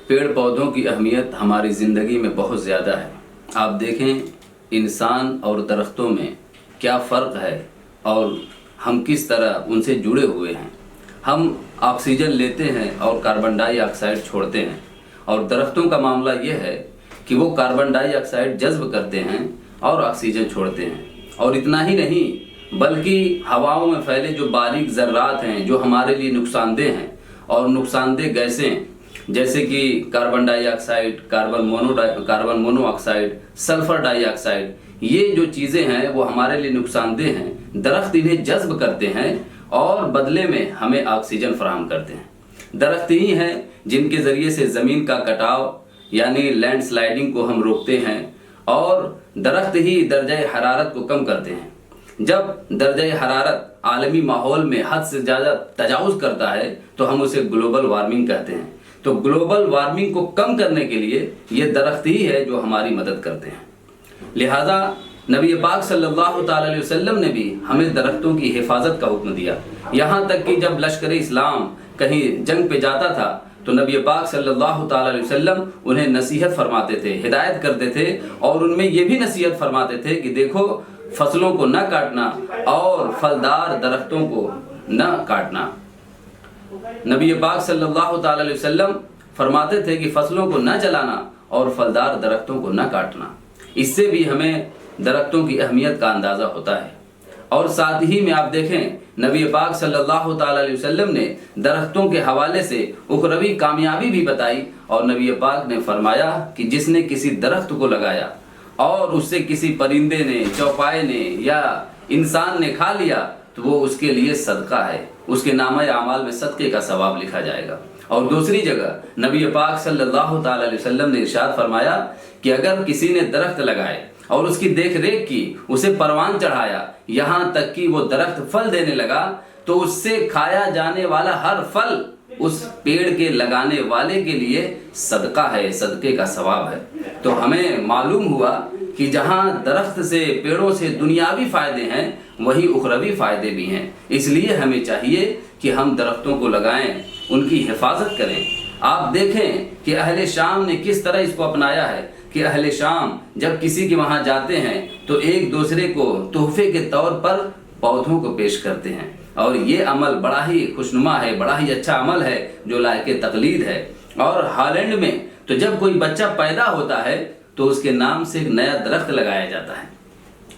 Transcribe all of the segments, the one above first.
پیڑ پودوں کی اہمیت ہماری زندگی میں بہت زیادہ ہے۔ آپ دیکھیں انسان اور درختوں میں کیا فرق ہے اور ہم کس طرح ان سے جڑے ہوئے ہیں۔ ہم آکسیجن لیتے ہیں اور کاربن ڈائی آکسائڈ چھوڑتے ہیں، اور درختوں کا معاملہ یہ ہے کہ وہ کاربن ڈائی آکسائڈ جذب کرتے ہیں اور آکسیجن چھوڑتے ہیں۔ اور اتنا ہی نہیں بلکہ ہواؤں میں پھیلے جو باریک ذرات ہیں جو ہمارے لیے نقصان دہ ہیں اور نقصان دہ گیسیں جیسے کہ carbon dioxide, carbon monoxide, sulphur dioxide, یہ جو چیزیں ہیں وہ ہمارے لیے نقصان دہ ہیں۔ درخت انہیں جذب کرتے ہیں اور بدلے میں ہمیں آکسیجن فراہم کرتے ہیں۔ درخت ہی ہیں جن کے ذریعے سے زمین کا کٹاؤ یعنی لینڈ سلائڈنگ کو ہم روکتے ہیں، اور درخت ہی درجہ حرارت کو کم کرتے ہیں۔ جب درجہ حرارت عالمی ماحول میں حد سے زیادہ تجاوز کرتا ہے تو ہم اسے گلوبل وارمنگ کہتے ہیں۔ تو گلوبل وارمنگ کو کم کرنے کے لیے یہ درخت ہی ہے جو ہماری مدد کرتے ہیں۔ لہذا نبی پاک صلی اللہ تعالی علیہ وسلم نے بھی ہمیں درختوں کی حفاظت کا حکم دیا، یہاں تک کہ جب لشکر اسلام کہیں جنگ پہ جاتا تھا تو نبی پاک صلی اللہ تعالی علیہ وسلم انہیں نصیحت فرماتے تھے، ہدایت کرتے تھے، اور ان میں یہ بھی نصیحت فرماتے تھے کہ دیکھو فصلوں کو نہ کاٹنا اور پھلدار درختوں کو نہ کاٹنا۔ نبی پاک صلی اللہ تعالی علیہ وسلم فرماتے تھے کہ فصلوں کو نہ جلانا اور پھلدار درختوں کو نہ کاٹنا۔ اس سے بھی ہمیں درختوں کی اہمیت کا اندازہ ہوتا ہے۔ اور ساتھ ہی میں آپ دیکھیں نبی پاک صلی اللہ تعالی علیہ وسلم نے درختوں کے حوالے سے اخروی کامیابی بھی بتائی، اور نبی پاک نے فرمایا کہ جس نے کسی درخت کو لگایا اور اس سے کسی پرندے نے، چوپائے نے یا انسان نے کھا لیا تو وہ اس کے لیے صدقہ ہے، اس کے نامہ اعمال میں صدقے کا ثواب لکھا جائے گا۔ اور دوسری جگہ نبی پاک صلی اللہ تعالی علیہ وسلم نے ارشاد فرمایا کہ اگر کسی نے درخت لگائے اور اس کی دیکھ ریکھ کی، اسے پروان چڑھایا یہاں تک کہ وہ درخت پھل دینے لگا، تو اس سے کھایا جانے والا ہر پھل اس پیڑ کے لگانے والے کے لیے صدقہ ہے، صدقے کا ثواب ہے۔ تو ہمیں معلوم ہوا کہ جہاں درخت سے، پیڑوں سے دنیاوی فائدے ہیں وہی اخروی فائدے بھی ہیں۔ اس لیے ہمیں چاہیے کہ ہم درختوں کو لگائیں، ان کی حفاظت کریں۔ آپ دیکھیں کہ اہل شام نے کس طرح اس کو اپنایا ہے کہ اہل شام جب کسی کے وہاں جاتے ہیں تو ایک دوسرے کو تحفے کے طور پر پودوں کو پیش کرتے ہیں، اور یہ عمل بڑا ہی خوشنما ہے، بڑا ہی اچھا عمل ہے جو لائق تقلید ہے۔ اور ہالینڈ میں تو جب کوئی بچہ پیدا ہوتا ہے تو اس کے نام سے ایک نیا درخت لگایا جاتا ہے،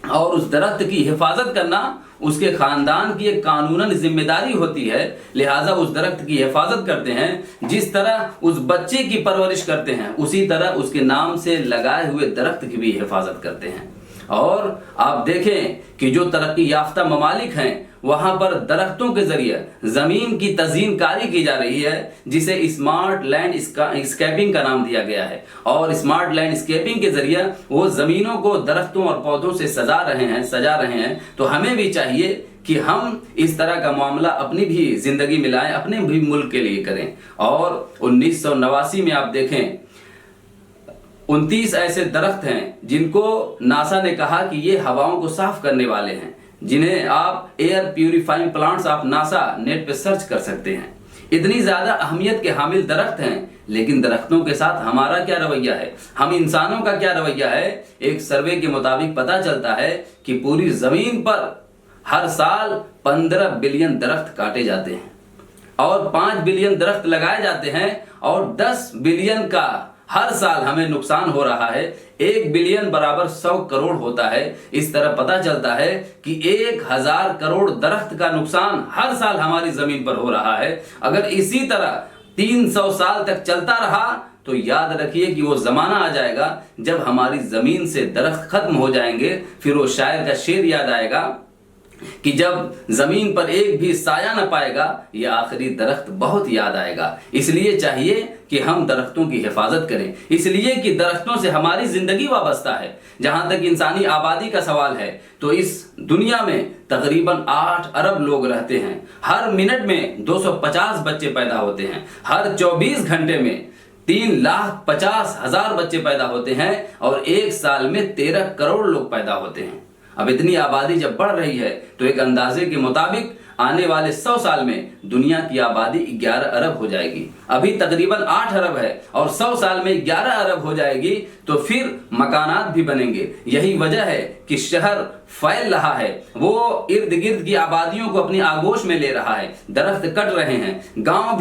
اور اس درخت کی حفاظت کرنا اس کے خاندان کی ایک قانوناً ذمہ داری ہوتی ہے۔ لہٰذا اس درخت کی حفاظت کرتے ہیں، جس طرح اس بچے کی پرورش کرتے ہیں اسی طرح اس کے نام سے لگائے ہوئے درخت کی بھی حفاظت کرتے ہیں۔ اور آپ دیکھیں کہ جو ترقی یافتہ ممالک ہیں وہاں پر درختوں کے ذریعے زمین کی تزئین کاری کی جا رہی ہے، جسے اسمارٹ لینڈ اسکیپنگ کا نام دیا گیا ہے، اور اسمارٹ لینڈ اسکیپنگ کے ذریعے وہ زمینوں کو درختوں اور پودوں سے سجا رہے ہیں۔ تو ہمیں بھی چاہیے کہ ہم اس طرح کا معاملہ اپنی بھی زندگی میں لائیں، اپنے بھی ملک کے لیے کریں۔ اور 1989 میں آپ دیکھیں 29 ایسے درخت ہیں جن کو ناسا نے کہا کہ یہ ہواؤں کو صاف کرنے والے ہیں، جنہیں آپ ایئر پیوریفائنگ پلانٹس آپ ناسا نیٹ پہ سرچ کر سکتے ہیں۔ اتنی زیادہ اہمیت کے حامل درخت ہیں، لیکن درختوں کے ساتھ ہمارا کیا رویہ ہے، ہم انسانوں کا کیا رویہ ہے؟ ایک سروے کے مطابق پتہ چلتا ہے کہ پوری زمین پر ہر سال 15 بلین درخت کاٹے جاتے ہیں اور 5 بلین درخت لگائے جاتے ہیں، اور 10 بلین کا ہر سال ہمیں نقصان ہو رہا ہے۔ 1 بلین برابر 100 کروڑ ہوتا ہے۔ اس طرح پتہ چلتا ہے کہ 1000 کروڑ درخت کا نقصان ہر سال ہماری زمین پر ہو رہا ہے۔ اگر اسی طرح 300 سال تک چلتا رہا تو یاد رکھیے کہ وہ زمانہ آ جائے گا جب ہماری زمین سے درخت ختم ہو جائیں گے۔ پھر وہ شاعر کا شعر یاد آئے گا کہ جب زمین پر ایک بھی سایہ نہ پائے گا یہ آخری درخت بہت یاد آئے گا۔ اس لیے چاہیے کہ ہم درختوں کی حفاظت کریں، اس لیے کہ درختوں سے ہماری زندگی وابستہ ہے۔ جہاں تک انسانی آبادی کا سوال ہے تو اس دنیا میں تقریباً 8 ارب لوگ رہتے ہیں، ہر منٹ میں 250 بچے پیدا ہوتے ہیں، ہر 24 گھنٹے میں 3,50,000 بچے پیدا ہوتے ہیں، اور ایک سال میں 13 کروڑ لوگ پیدا ہوتے ہیں۔ اب اتنی آبادی جب بڑھ رہی ہے تو ایک اندازے کے مطابق آنے والے 100 سال میں دنیا کی آبادی 11 ارب ہو جائے گی۔ ابھی تقریباً 8 ارب ہے اور 100 سال میں 11 ارب ہو جائے گی تو پھر مکانات بھی بنیں گے۔ یہی وجہ ہے کہ شہر پھیل رہا ہے، وہ ارد گرد کی آبادیوں کو اپنی آغوش میں لے رہا ہے، درخت کٹ رہے ہیں، گاؤں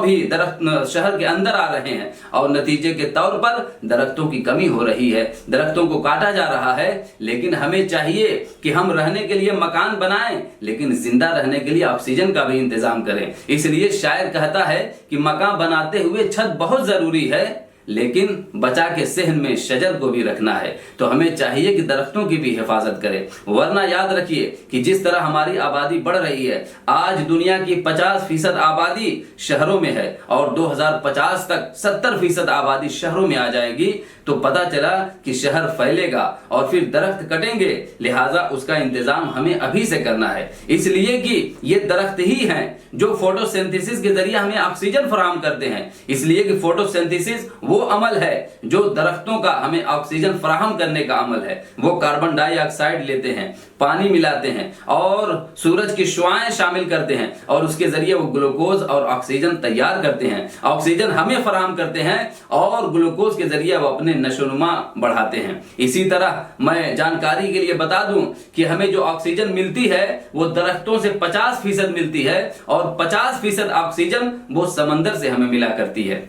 بھی درخت شہر کے اندر آ رہے ہیں اور نتیجے کے طور پر درختوں کی کمی ہو رہی ہے، درختوں کو کاٹا جا رہا ہے۔ لیکن ہمیں چاہیے کہ ہم رہنے کے لیے مکان بنائیں لیکن زندہ رہنے کے لیے آکسیجن کا بھی انتظام کریں۔ اس لیے شاعر کہتا ہے کہ مکان بناتے ہوئے چھت بہت ضروری ہے لیکن بچا کے صحن میں شجر کو بھی رکھنا ہے۔ تو ہمیں چاہیے کہ درختوں کی بھی حفاظت کریں، ورنہ یاد رکھیے کہ جس طرح ہماری آبادی بڑھ رہی ہے، آج دنیا کی 50% آبادی شہروں میں ہے اور 2050 تک 70% آبادی شہروں میں آ جائے گی تو پتہ چلا کہ شہر پھیلے گا اور پھر درخت کٹیں گے، لہٰذا اس کا انتظام ہمیں ابھی سے کرنا ہے۔ اس لیے کہ یہ درخت ہی ہیں جو فوٹو سینتھیسس کے ذریعے ہمیں آکسیجن فراہم کرتے ہیں۔ اس لیے کہ فوٹو سینتھیسس وہ عمل ہے جو درختوں کا ہمیں آکسیجن فراہم کرنے کا عمل ہے۔ وہ کاربن ڈائی آکسائڈ لیتے ہیں، پانی ملاتے ہیں اور سورج کی شعاعیں شامل کرتے ہیں اور اس کے ذریعے وہ گلوکوز اور آکسیجن تیار کرتے ہیں، آکسیجن ہمیں فراہم کرتے ہیں اور گلوکوز کے ذریعے وہ اپنے نشو و نما بڑھاتے ہیں۔ اسی طرح میں جانکاری کے لیے بتا دوں کہ ہمیں جو آکسیجن ملتی ہے وہ درختوں سے 50% ملتی ہے اور 50% آکسیجن وہ سمندر سے ہمیں ملا کرتی ہے۔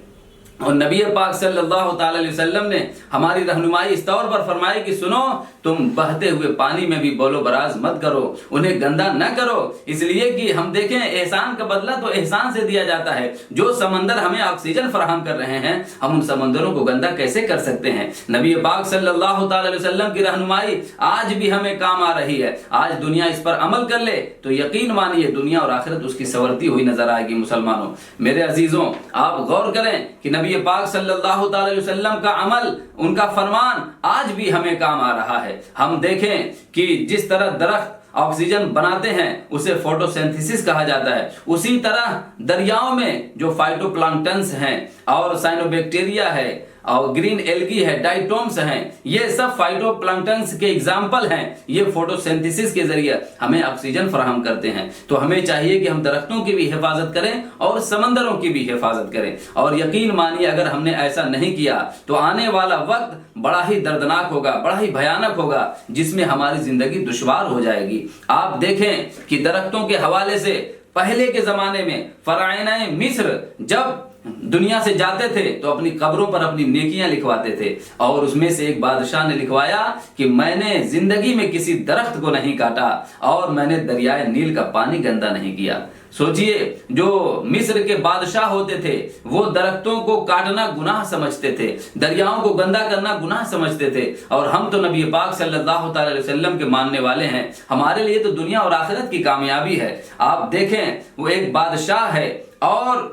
اور نبی پاک صلی اللہ تعالی علیہ وسلم نے ہماری رہنمائی اس طور پر فرمائی کہ سنو، تم بہتے ہوئے پانی میں بھی بول و براز مت کرو، انہیں گندا نہ کرو، اس لیے کہ ہم دیکھیں احسان کا بدلہ تو احسان سے دیا جاتا ہے۔ جو سمندر ہمیں آکسیجن فراہم کر رہے ہیں، ہم ان سمندروں کو گندا کیسے کر سکتے ہیں؟ نبی پاک صلی اللہ تعالی علیہ وسلم کی رہنمائی آج بھی ہمیں کام آ رہی ہے۔ آج دنیا اس پر عمل کر لے تو یقین مانیے دنیا اور آخرت اس کی سنورتی ہوئی نظر آئے گی۔ مسلمانوں، میرے عزیزوں، آپ غور کریں کہ نبی پاک صلی اللہ تعالی علیہ وسلم کا عمل، ان کا فرمان آج بھی ہمیں کام آ رہا ہے۔ ہم دیکھیں کہ جس طرح درخت آکسیجن بناتے ہیں اسے فوٹو سینتھیسس کہا جاتا ہے، اسی طرح دریاؤں میں جو فائٹو پلانکٹنس ہیں اور سائنو بیکٹیریا ہے اور گرین ایلگی ہے، ڈائٹومس ہیں، یہ سب فائٹو پلانکٹنس کے اگزامپل ہیں۔ یہ فوٹو سینتھیسس کے ذریعے ہمیں آکسیجن فراہم کرتے ہیں۔ تو ہمیں چاہیے کہ ہم درختوں کی بھی حفاظت کریں اور سمندروں کی بھی حفاظت کریں، اور یقین مانیے اگر ہم نے ایسا نہیں کیا تو آنے والا وقت بڑا ہی دردناک ہوگا، بڑا ہی بھیانک ہوگا، جس میں ہماری زندگی دشوار ہو جائے گی۔ آپ دیکھیں کہ درختوں کے حوالے سے پہلے کے زمانے میں فراعنہ مصر جب دنیا سے جاتے تھے تو اپنی قبروں پر اپنی نیکیاں لکھواتے تھے، اور اس میں سے ایک بادشاہ نے لکھوایا کہ میں نے زندگی میں کسی درخت کو نہیں کاٹا اور میں نے دریائے نیل کا پانی گندا نہیں کیا۔ سوچئے، جو مصر کے بادشاہ ہوتے تھے وہ درختوں کو کاٹنا گناہ سمجھتے تھے، دریاؤں کو گندا کرنا گناہ سمجھتے تھے، اور ہم تو نبی پاک صلی اللہ تعالی علیہ وسلم کے ماننے والے ہیں، ہمارے لیے تو دنیا اور آخرت کی کامیابی ہے۔ آپ دیکھیں، وہ ایک بادشاہ ہے اور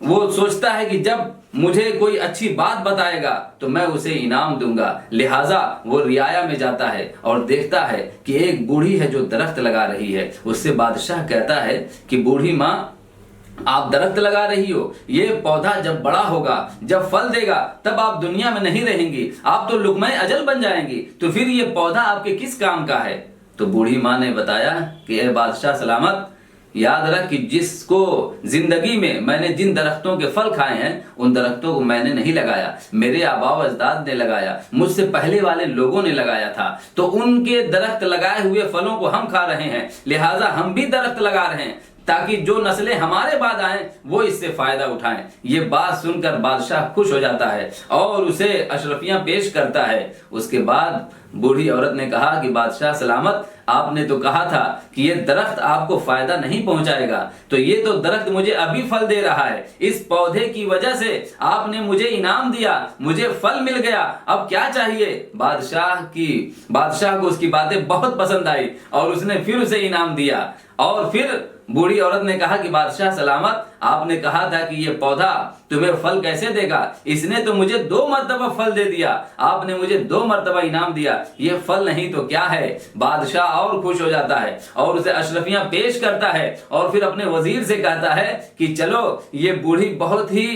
وہ سوچتا ہے کہ جب مجھے کوئی اچھی بات بتائے گا تو میں اسے انعام دوں گا، لہٰذا وہ رعایا میں جاتا ہے اور دیکھتا ہے کہ ایک بوڑھی ہے جو درخت لگا رہی ہے۔ اس سے بادشاہ کہتا ہے کہ بوڑھی ماں، آپ درخت لگا رہی ہو، یہ پودا جب بڑا ہوگا، جب پھل دے گا تب آپ دنیا میں نہیں رہیں گی، آپ تو لقمہ اجل بن جائیں گی، تو پھر یہ پودا آپ کے کس کام کا ہے؟ تو بوڑھی ماں نے بتایا کہ اے بادشاہ سلامت، یاد رکھ کہ جس کو زندگی میں نے جن درختوں کے پھل کھائے ہیں ان درختوں کو میں نے نہیں لگایا، میرے آباء و اجداد نے لگایا، مجھ سے پہلے والے لوگوں نے لگایا تھا، تو ان کے درخت لگائے ہوئے پھلوں کو ہم کھا رہے ہیں، لہٰذا ہم بھی درخت لگا رہے ہیں تاکہ جو نسلیں ہمارے بعد آئیں وہ اس سے فائدہ اٹھائیں۔ یہ بات سن کر بادشاہ خوش ہو جاتا ہے اور اسے اشرفیاں پیش کرتا ہے۔ اس کے بعد بوڑھی عورت نے کہا کہ بادشاہ سلامت، آپ نے تو کہا تھا کہ یہ درخت آپ کو فائدہ نہیں پہنچائے گا، تو یہ تو درخت مجھے ابھی پھل دے رہا ہے، اس پودے کی وجہ سے آپ نے مجھے انعام دیا، مجھے پھل مل گیا، اب کیا چاہیے؟ بادشاہ کو اس کی باتیں بہت پسند آئی اور اس نے پھر اسے انعام دیا، اور پھر بوڑھی عورت نے کہا کہ بادشاہ سلامت، آپ نے کہا تھا کہ یہ پودا تمہیں پھل کیسے دے گا، اس نے تو مجھے 2 مرتبہ پھل دے دیا، آپ نے مجھے 2 مرتبہ انعام دیا، یہ پھل نہیں تو کیا ہے۔ بادشاہ اور خوش ہو جاتا ہے اور اسے اشرفیاں پیش کرتا ہے اور پھر اپنے وزیر سے کہتا ہے کہ چلو یہ بوڑھی بہت ہی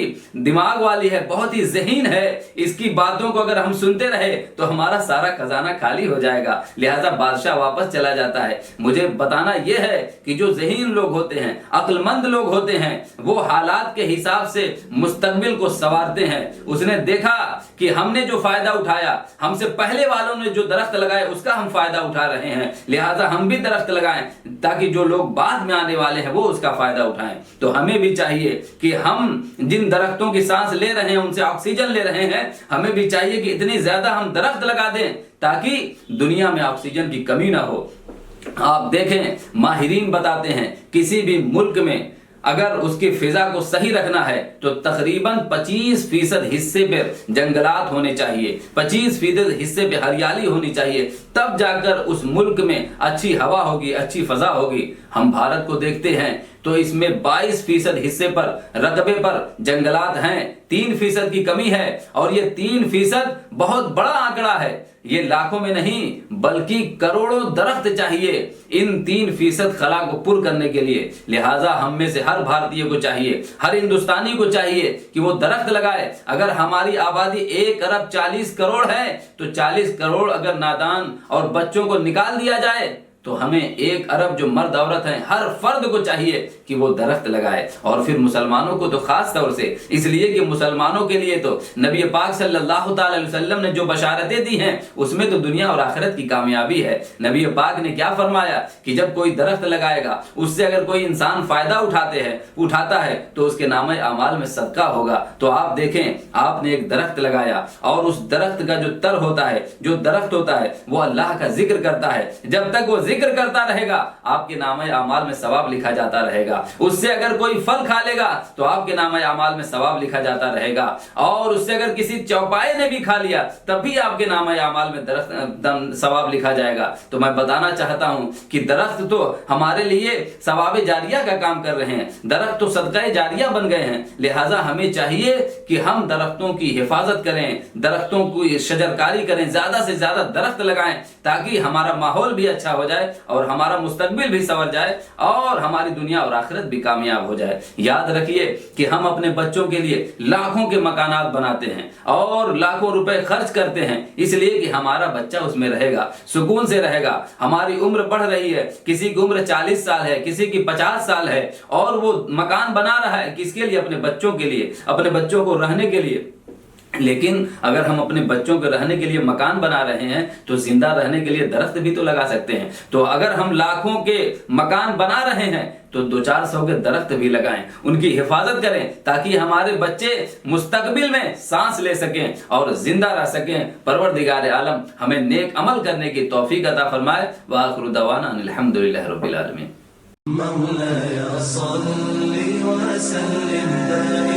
دماغ والی ہے، بہت ہی ذہین ہے، اس کی باتوں کو اگر ہم سنتے رہے تو ہمارا سارا خزانہ خالی ہو جائے گا، لہذا بادشاہ واپس چلا جاتا ہے۔ مجھے بتانا یہ ہے کہ جو ذہین لوگ ہوتے ہیں، عقل مند لوگ ہوتے ہیں، وہ حالات کے حساب سے مستقبل کو سنوارتے ہیں۔ اس نے دیکھا کہ ہم نے جو فائدہ اٹھایا، ہم سے پہلے والوں نے جو درخت لگائے اس کا ہم فائدہ اٹھا رہے ہیں، لہذا ہم بھی درخت لگائیں تاکہ جو لوگ بعد میں آنے والے ہیں وہ اس کا فائدہ اٹھائیں۔ تو ہمیں بھی چاہیے کہ ہم جن درختوں کی سانس لے رہے ہیں، ان سے آکسیجن لے رہے ہیں، ہمیں بھی چاہیے کہ اتنی زیادہ ہم درخت لگا دیں تاکہ دنیا میں آکسیجن کی کمی نہ ہو۔ آپ دیکھیں، ماہرین بتاتے ہیں کسی بھی ملک میں اگر اس کی فضا کو صحیح رکھنا ہے تو تقریباً 25% حصے پہ جنگلات ہونے چاہیے، 25% حصے پہ ہریالی ہونی چاہیے، تب جا کر اس ملک میں اچھی ہوا ہوگی، اچھی فضا ہوگی۔ ہم بھارت کو دیکھتے ہیں تو اس میں 22% حصے پر رقبے پر جنگلات ہیں، 3% کی کمی ہے، اور یہ 3% بہت بڑا آنکڑا ہے۔ یہ لاکھوں میں نہیں بلکہ کروڑوں درخت چاہیے ان 3% خلا کو پر کرنے کے لیے۔ لہٰذا ہم میں سے ہر بھارتیہ کو چاہیے، ہر ہندوستانی کو چاہیے کہ وہ درخت لگائے۔ اگر ہماری آبادی 1 ارب 40 کروڑ ہے تو 40 کروڑ اگر نادان اور بچوں کو نکال دیا جائے تو ہمیں 1 ارب جو مرد عورت ہیں ہر فرد کو چاہیے کہ وہ درخت لگائے۔ اور پھر مسلمانوں کو تو خاص طور سے، اس لیے کہ مسلمانوں کے لیے تو نبی پاک صلی اللہ تعالی علیہ وسلم نے جو بشارتیں دی ہیں اس میں تو دنیا اور آخرت کی کامیابی ہے۔ نبی پاک نے کیا فرمایا کہ جب کوئی درخت لگائے گا، اس سے اگر کوئی انسان فائدہ اٹھاتا ہے تو اس کے نامہ اعمال میں صدقہ ہوگا۔ تو آپ دیکھیں، آپ نے ایک درخت لگایا اور اس درخت کا جو تر ہوتا ہے، جو درخت ہوتا ہے وہ اللہ کا ذکر کرتا ہے، جب تک وہ ذکر کرتا رہے گا آپ کے نامہ اعمال میں ثواب لکھا جاتا رہے گا۔ اس سے اگر کوئی پھل کھا لے گا تو آپ کے نامہ اعمال میں ثواب لکھا جاتا رہے گا، اور اس سے اگر کسی چوپائے نے بھی کھا لیا تب بھی آپ کے نامہ اعمال میں ثواب لکھا جائے گا۔ تو میں بتانا چاہتا ہوں کہ درخت تو ہمارے لیے ثواب جاریہ کا کام کر رہے ہیں، درخت تو صدقہ جاریہ بن گئے ہیں، لہٰذا ہمیں چاہیے کہ ہم درختوں کی حفاظت کریں، درختوں کی شجرکاری کریں، زیادہ سے زیادہ درخت لگائیں تاکہ ہمارا ماحول بھی اچھا ہو جائے اور ہمارا مستقبل بھی سنور جائے اور ہماری دنیا اور آخرت بھی کامیاب ہو جائے۔ یاد رکھیے کہ ہم اپنے بچوں کے لیے لاکھوں کے مکانات بناتے ہیں اور لاکھوں روپے خرچ کرتے ہیں، اس لیے کہ ہمارا بچہ اس میں رہے گا، سکون سے رہے گا۔ ہماری عمر بڑھ رہی ہے، کسی کی عمر 40 سال ہے، کسی کی 50 سال ہے، اور وہ مکان بنا رہا ہے کس کے لیے؟ اپنے بچوں کے لیے، اپنے بچوں کو رہنے کے لیے۔ لیکن اگر ہم اپنے بچوں کے رہنے کے لیے مکان بنا رہے ہیں تو زندہ رہنے کے لیے درخت بھی تو لگا سکتے ہیں۔ تو اگر ہم لاکھوں کے مکان بنا رہے ہیں تو 200-400 کے درخت بھی لگائیں، ان کی حفاظت کریں تاکہ ہمارے بچے مستقبل میں سانس لے سکیں اور زندہ رہ سکیں۔ پروردگار عالم ہمیں نیک عمل کرنے کی توفیق عطا فرمائے۔ وآخر دعوانا ان الحمدللہ رب العالمین۔ مولاي صل وسلم